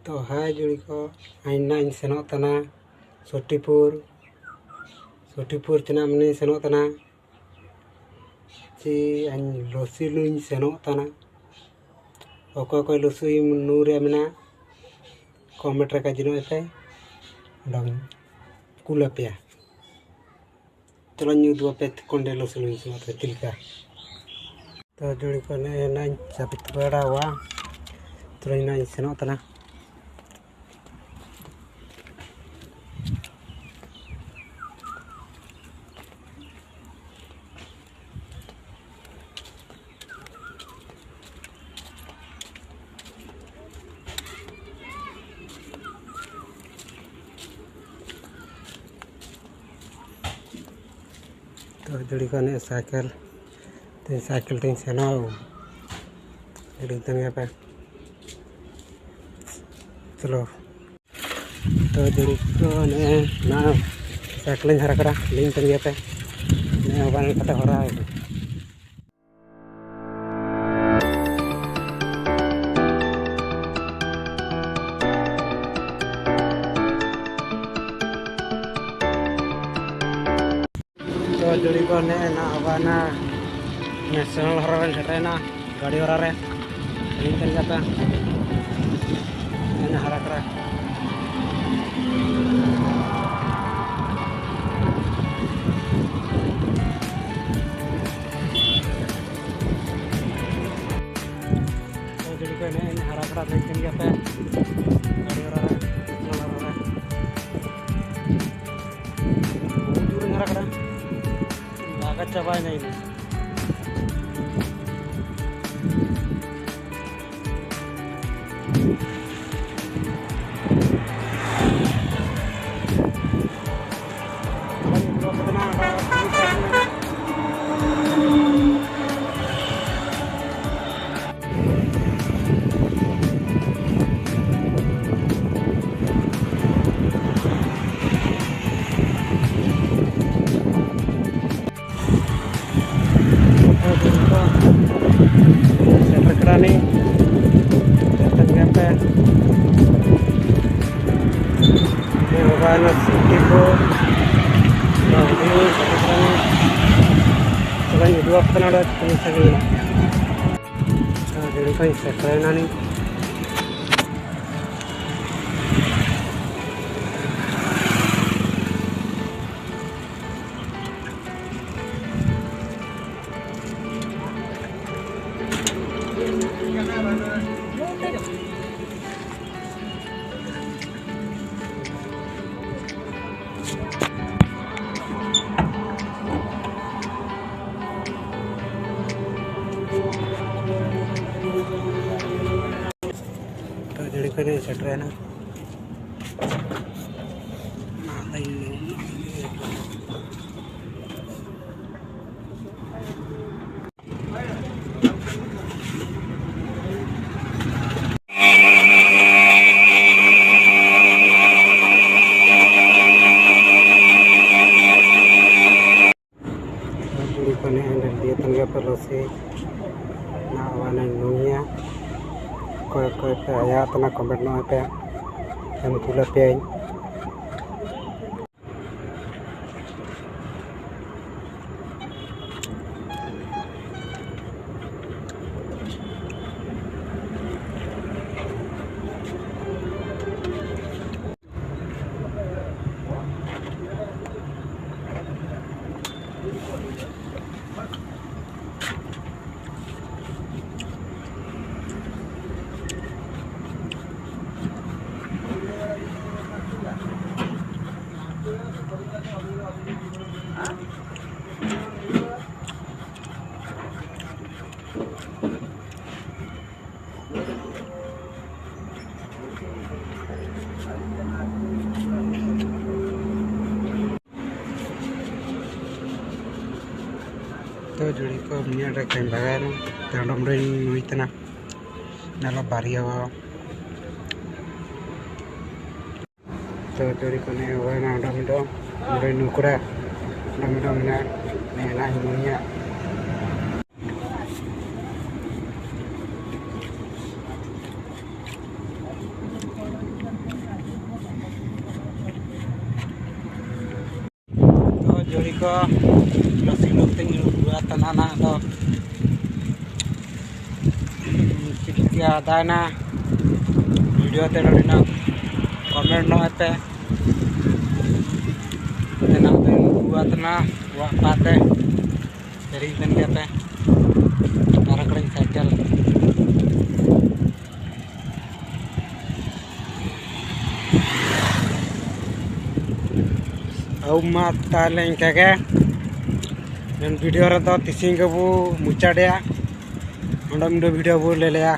तो हाय जुड़ी को आईना इन सेनों तना सोटीपुर तना मने सेनों तना ची आइन लोसीलु इन सेनों तना ओको लोसुई नूरे मना कमेंट रे काजिनो पे डंग कुलपिया चलो न्यू दो पे कोंडे लोसीलु इन सेनों तिलका तो जुड़ी को ने ना चापित बड़ा हुआ तो ना इन सेनों तना तो जुड़ी को ने साइकिल टिंग सेना पे चलो तो जुड़ी को ने ना साइकिल हरा करा लिंक तंगे पे ने बान कते हरा तो जुड़ी को ने ना बाना नेशनल हरावन सेटना गाड़ी हरा रे लिंक तंगे पे ने हरा करा तो जुड़ी को ने हरा करा लिंक तंगे पे गाड़ी हरा रे हरा करा लागत चाबाय नहीं nih datangnya apa ini warna tipe nah ini sekarang selain dua penada misalnya nah jadi kan sekarang nih तो jadi kan sekarang dia tangga pelosi nawana nunya koy ya tana comment no apa yang pula pe तो जुड़ी को मिया रे कहीं बगान तंडम रे नुइतना नाला बारिया तो जुड़ी को ने वाना डम रे नुकड़ा डम ना नेना नुइया चोरी को लसी लोग तेंग हुआ तनाना तो चिकित्सा दाना वीडियो ते ना कमेंट नो पे तेना ते हुआ तना हुआ पाते dari dan kata para kering saja au mata leng kage dan video rata tising ke bu mucha dia ondam do video bu lele ya